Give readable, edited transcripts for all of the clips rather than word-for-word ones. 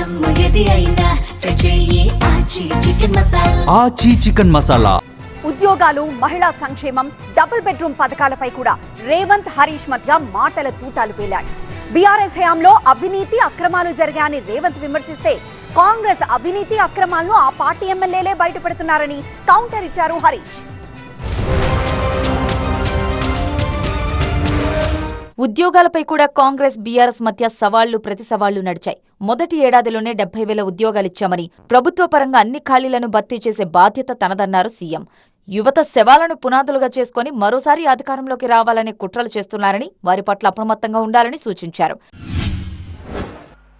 ఆచి చికెన్ మసాలా. ఉద్యోగాలు, మహిళా సంక్షేమం, డబుల్ బెడ్రూమ్ పథకాలపై కూడా రేవంత్, హరీష్ మధ్య మాటల తూటాలు పేలాయి. బీఆర్ఎస్ హయాంలో అవినీతి అక్రమాలు జరిగాయని రేవంత్ విమర్శిస్తే కాంగ్రెస్ అవినీతి అక్రమాలను ఆ పార్టీ ఎమ్మెల్యేలే బయటపెడుతున్నారని కౌంటర్ ఇచ్చారు హరీష్. ఉద్యోగాలపై కూడా కాంగ్రెస్, బీఆర్ఎస్ మధ్య సవాళ్లు ప్రతి సవాళ్లు నడిచాయి. మొదటి ఏడాదిలోనే 70,000 ఉద్యోగాలిచ్చామని, ప్రభుత్వ పరంగా అన్ని ఖాళీలను భర్తీ చేసే బాధ్యత తనదన్నారు సీఎం. యువత శవాలను పునాదులుగా చేసుకుని మరోసారి అధికారంలోకి రావాలనే కుట్రలు చేస్తున్నారని, వారి పట్ల అప్రమత్తంగా ఉండాలని సూచించారు.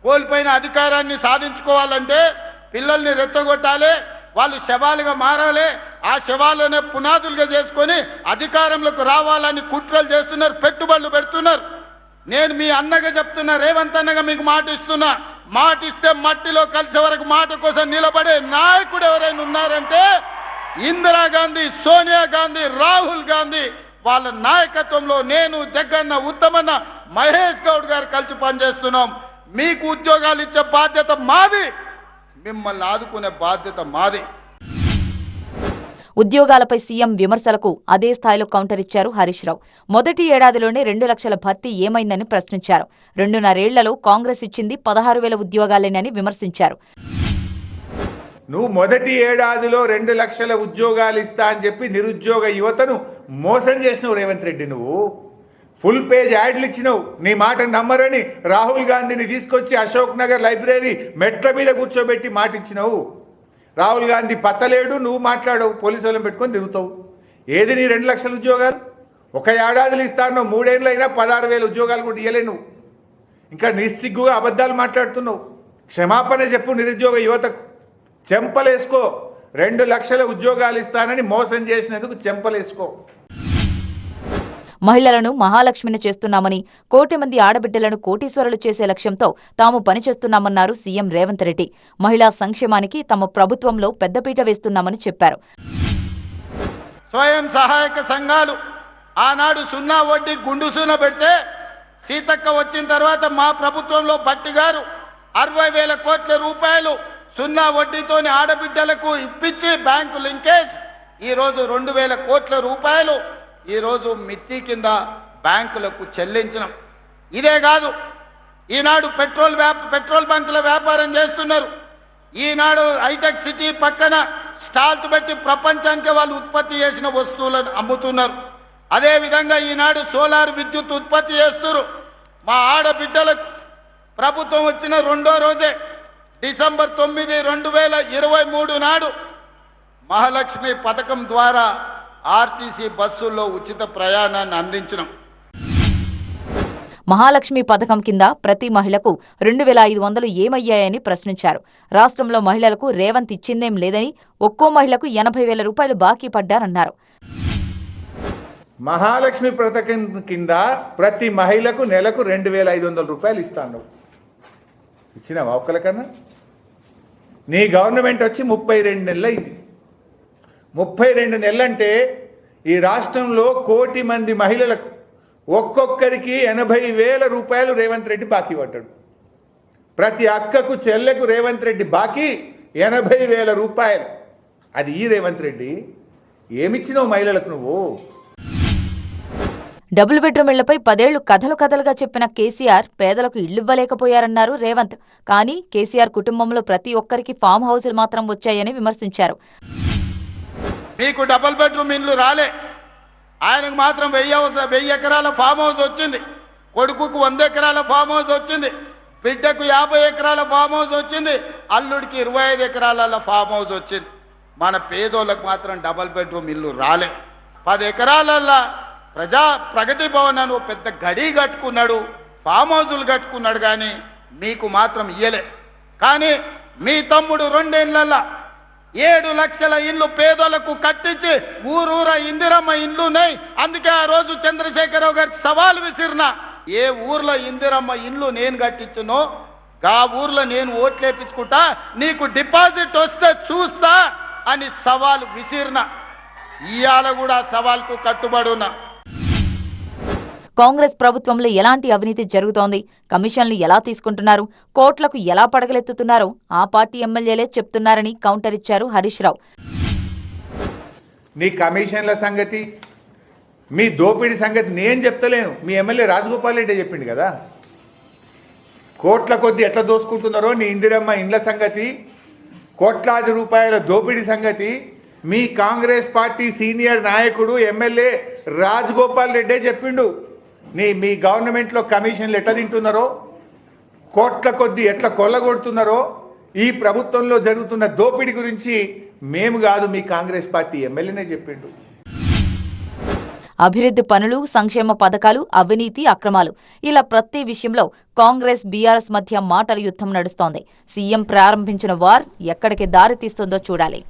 కోల్పోయిన అధికారాన్ని సాధించుకోవాలంటే పిల్లల్ని రెచ్చగొట్టాలి, వాళ్ళు శవాలుగా మారాలి, ఆ శవాలనే పునాదులుగా చేసుకొని అధికారంలోకి రావాలని కుట్రలు చేస్తున్నారు, పెట్టుబడులు పెడుతున్నారు. నేను మీ అన్నగా చెప్తున్నా, రేవంత్ అన్నగా మీకు మాట ఇస్తున్నా, మాట ఇస్తే మట్టిలో కలిసే వరకు మాట కోసం నిలబడే నాయకుడు ఎవరైనా ఉన్నారంటే ఇందిరాగాంధీ, సోనియా గాంధీ, రాహుల్ గాంధీ వాళ్ళ నాయకత్వంలో నేను, జగన్న, ఉత్తమన్న, మహేష్ గౌడ్ గారు కలిసి పనిచేస్తున్నాం. మీకు ఉద్యోగాలు ఇచ్చే బాధ్యత మాది, మిమ్మల్ని ఆదుకునే బాధ్యత మాది. ఉద్యోగాలపై సీఎం విమర్శలకు అదే స్థాయిలో కౌంటర్ ఇచ్చారు హరీష్ రావు. మొదటి ఏడాదిలోనే 2 లక్షల భర్తీ ఏమైందని ప్రశ్నించారు. 2.5 ఏళ్లలో కాంగ్రెస్ ఇచ్చింది 16,000 ఉద్యోగాలేనని విమర్శించారు. నువ్వు మొదటి ఏడాదిలో 2 లక్షల ఉద్యోగాలు ఇస్తా అని చెప్పి నిరుద్యోగ యువతను మోసం చేసినావు రేవంత్ రెడ్డి. నువ్వు ఫుల్ పేజ్ యాడ్లు ఇచ్చినావు. నీ మాట నమ్మరని రాహుల్ గాంధీని తీసుకొచ్చి అశోక్ నగర్ లైబ్రరీ మెట్ల మీద కూర్చోబెట్టి మాట ఇచ్చినావు. రాహుల్ గాంధీ పత్తలేడు, నువ్వు మాట్లాడవు, పోలీసు వాళ్ళని పెట్టుకొని తిరుగుతావు. ఏది నీ 2 లక్షల ఉద్యోగాలు? ఒక ఏడాదిలో ఇస్తాను, 3 ఏళ్ళు అయినా 16,000 ఉద్యోగాలు కూడా ఇవ్వలే. నువ్వు ఇంకా నిస్సిగ్గుగా అబద్ధాలు మాట్లాడుతున్నావు. క్షమాపణ చెప్పు నిరుద్యోగ యువతకు. చెంపలేసుకో. 2 లక్షల ఉద్యోగాలు ఇస్తానని మోసం చేసినందుకు చెంపలేసుకో. మహిళలను మహాలక్ష్మిని చేస్తున్నామని, 1 కోటి మంది ఆడబిడ్డలను కోటీశ్వరులు చేసే లక్ష్యంతో తాము పనిచేస్తున్నామన్నారు సీఎం రేవంత్ రెడ్డి. మహిళా సంక్షేమానికి తమ ప్రభుత్వంలో పెద్దపీట వేస్తున్నామని చెప్పారు. స్వయం సహాయక సంఘాలు ఆనాడు 0 వడ్డీ గుండుసూన పెడితే సీతక్క వచ్చిన తర్వాత మా ప్రభుత్వంలో భట్టి గారు 60,000 కోట్ల రూపాయలు 0 వడ్డీతోని ఆడబిడ్డలకు ఇప్పించి బ్యాంకు లింకేజ్ ఈరోజు 2,000 కోట్ల రూపాయలు ఈరోజు మిత్తి కింద బ్యాంకులకు చెల్లించడం. ఇదే కాదు, ఈనాడు పెట్రోల్ బంకుల వ్యాపారం చేస్తున్నారు. ఈనాడు హైటెక్ సిటీ పక్కన స్టాల్స్ పెట్టి ప్రపంచానికి వాళ్ళు ఉత్పత్తి చేసిన వస్తువులను అమ్ముతున్నారు. అదేవిధంగా ఈనాడు సోలార్ విద్యుత్ ఉత్పత్తి చేస్తున్నారు. మా ఆడబిడ్డలకు ప్రభుత్వం వచ్చిన 2వ రోజే డిసెంబర్ 9, 2023 నాడు మహాలక్ష్మి పథకం ద్వారా ఆర్టీసీ బస్సుల్లో ఉచిత ప్రయాణాన్ని అందించడం. మహాలక్ష్మి పథకం కింద ప్రతి మహిళకు 2,500 ఏమయ్యాయని ప్రశ్నించారు. రాష్ట్రంలో మహిళలకు రేవంత్ ఇచ్చిందేం లేదని, ఒక్కో మహిళకు 80,000 రూపాయలు బాకీ పడ్డారన్నారు. మహాలక్ష్మి పథకం కింద ప్రతి మహిళకు నెలకు 2,500 రూపాయలు ఇస్తాను. ఇచ్చినావా ఒక్కరికన్నా? నీ గవర్నమెంట్ వచ్చి 32 నెలలు అయింది. 32 నెలలంటే ఈ రాష్ట్రంలో 1 కోటి మంది మహిళలకు ఒక్కొక్కరికి 80,000 రూపాయలు రేవంత్ రెడ్డి బాకీ పడ్డాడు. ప్రతి అక్కకు, చెల్లెకు రేవంత్ రెడ్డి బాకీ 80,000 రూపాయలు. అది ఈ రేవంత్ రెడ్డి ఏమిచ్చినావు మహిళలకు నువ్వు? డబుల్ బెడ్రూమ్ ఇళ్లపై 10 ఏళ్లు కథలుగా చెప్పిన కేసీఆర్ పేదలకు ఇళ్లివ్వలేకపోయారన్నారు రేవంత్. కానీ కేసీఆర్ కుటుంబంలో ప్రతి ఒక్కరికి ఫామ్ హౌస్లు మాత్రం వచ్చాయని విమర్శించారు. మీకు డబుల్ బెడ్రూమ్ ఇల్లు రాలే, ఆయనకు మాత్రం 1000 ఎకరాల ఫామ్ హౌస్ వచ్చింది. కొడుకుకు 100 ఎకరాల ఫామ్ హౌస్ వచ్చింది. బిడ్డకు 50 ఎకరాల ఫామ్ హౌస్ వచ్చింది. అల్లుడికి 25 ఎకరాల ఫామ్ హౌస్ వచ్చింది. మన పేదోళ్ళకు మాత్రం డబుల్ బెడ్రూమ్ ఇల్లు రాలే. 10 ఎకరాలల్లో ప్రగతి భవన్ అని పెద్ద గడి కట్టుకున్నాడు, ఫామ్ హౌజులు కట్టుకున్నాడు, కానీ మీకు మాత్రం ఇయ్యలే. కానీ మీ తమ్ముడు 2 ఏళ్లలో 7 లక్షల ఇండ్లు పేదలకు కట్టించి ఊరూర ఇందిరమ్మ ఇండ్లున్నాయి. అందుకే ఆ రోజు చంద్రశేఖరరావు గారికి సవాల్ విసిరిన, ఏ ఊర్లో ఇందిరమ్మ ఇండ్లు నేను కట్టించునో ఆ ఊర్లో నేను ఓట్లేపించుకుంటా, నీకు డిపాజిట్ వస్తే చూస్తా అని సవాల్ విసిరిన. ఇవాళ కూడా సవాల్కు కట్టుబడి ఉన్నా. కాంగ్రెస్ ప్రభుత్వంలో ఎలాంటి అవినీతి జరుగుతోంది, కమిషన్లు ఎలా తీసుకుంటున్నారు, కోట్లకు ఎలా పడగలెత్తుతున్నారో ఆ పార్టీ ఎమ్మెల్యేలే చెప్తున్నారని కౌంటర్ ఇచ్చారు హరీష్ రావు. నీ కమిషన్ల సంగతి, మీ దోపిడీ సంగతి నేను చెప్తలేను, మీ ఎమ్మెల్యే రాజగోపాల్ రెడ్డి చెప్పిండు కదా. కోట్ల కొద్ది ఎట్లా దోసుకుంటున్నారో నీ ఇందిరమ్మ ఇండ్ల సంగతి, కోట్లాది రూపాయల దోపిడీ సంగతి మీ కాంగ్రెస్ పార్టీ సీనియర్ నాయకుడు ఎమ్మెల్యే రాజగోపాల్ రెడ్డే చెప్పిండు. మీ గవర్నమెంట్లో కమిషన్లు ఎట్లా తింటున్నారో, కోట్ల కొద్ది ఎట్లా కొల్లగొడుతున్నారో, ఈ ప్రభుత్వంలో జరుగుతున్న దోపిడీ గురించి మేము కాదు, మీ కాంగ్రెస్ పార్టీ ఎమ్మెల్యేనే చెప్పిండు. అభివృద్ధి పనులు, సంక్షేమ పథకాలు, అవినీతి, అక్రమాలు ఇలా ప్రతి విషయంలో కాంగ్రెస్ బీఆర్ఎస్ మధ్య మాటల యుద్ధం నడుస్తోంది. సీఎం ప్రారంభించిన వార్ ఎక్కడికి దారి తీస్తుందో చూడాలి.